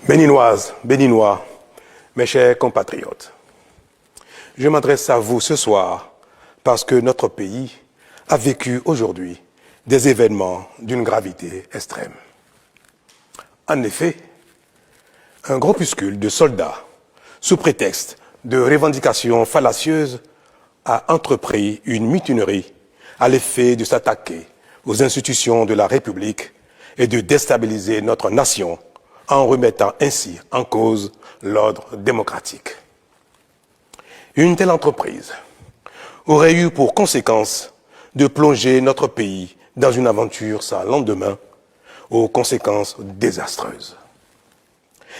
Béninoises, Béninois, mes chers compatriotes, je m'adresse à vous ce soir parce que notre pays a vécu aujourd'hui des événements d'une gravité extrême. En effet, un groupuscule de soldats, sous prétexte de revendications fallacieuses, a entrepris une mutinerie à l'effet de s'attaquer aux institutions de la République et de déstabiliser notre nation en remettant ainsi en cause l'ordre démocratique. Une telle entreprise aurait eu pour conséquence de plonger notre pays dans une aventure sans lendemain, aux conséquences désastreuses.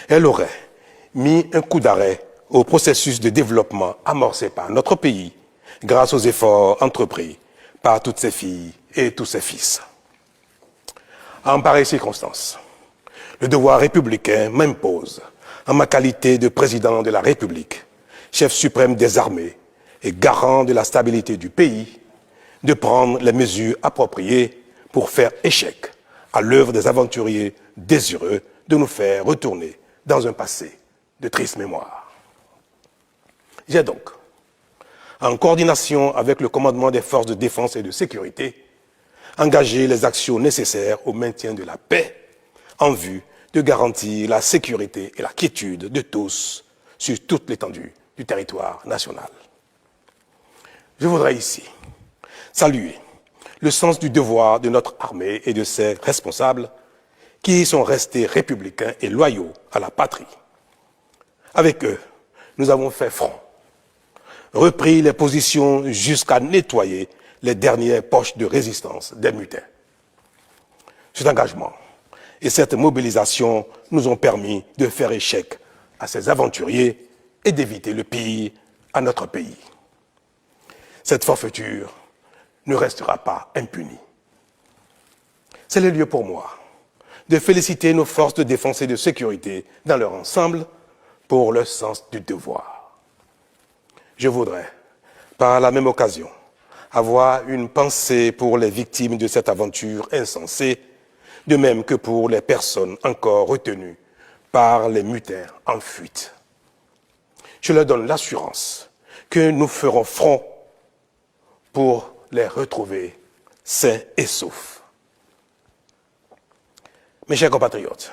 Elle aurait mis un coup d'arrêt au processus de développement amorcé par notre pays grâce aux efforts entrepris par toutes ses filles et tous ses fils. En pareille circonstance, le devoir républicain m'impose, en ma qualité de président de la République, chef suprême des armées et garant de la stabilité du pays, de prendre les mesures appropriées pour faire échec à l'œuvre des aventuriers désireux de nous faire retourner dans un passé de triste mémoire. J'ai donc, en coordination avec le commandement des forces de défense et de sécurité, engagé les actions nécessaires au maintien de la paix en vue de garantir la sécurité et la quiétude de tous sur toute l'étendue du territoire national. Je voudrais ici saluer le sens du devoir de notre armée et de ses responsables qui sont restés républicains et loyaux à la patrie. Avec eux, nous avons fait front, repris les positions jusqu'à nettoyer les dernières poches de résistance des mutins. Cet engagement et cette mobilisation nous ont permis de faire échec à ces aventuriers et d'éviter le pire à notre pays. Cette forfaiture ne restera pas impunie. C'est le lieu pour moi de féliciter nos forces de défense et de sécurité dans leur ensemble pour leur sens du devoir. Je voudrais, par la même occasion, avoir une pensée pour les victimes de cette aventure insensée, de même que pour les personnes encore retenues par les mutins en fuite. Je leur donne l'assurance que nous ferons front pour les retrouver sains et saufs. Mes chers compatriotes,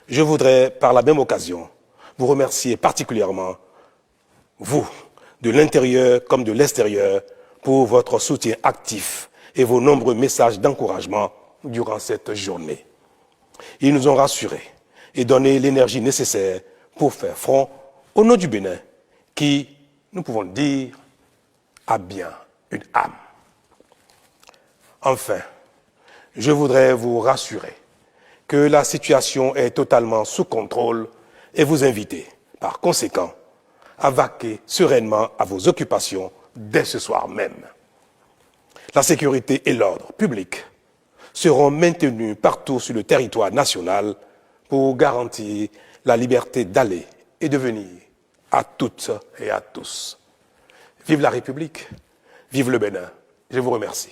je voudrais par la même occasion vous remercier particulièrement, vous, de l'intérieur comme de l'extérieur, pour votre soutien actif et vos nombreux messages d'encouragement durant cette journée. Ils nous ont rassurés et donné l'énergie nécessaire pour faire front au nom du Bénin, qui, nous pouvons le dire, a bien une âme. Enfin, je voudrais vous rassurer que la situation est totalement sous contrôle et vous inviter, par conséquent, à vaquer sereinement à vos occupations dès ce soir même. La sécurité et l'ordre public seront maintenus partout sur le territoire national pour garantir la liberté d'aller et de venir à toutes et à tous. Vive la République, vive le Bénin. Je vous remercie.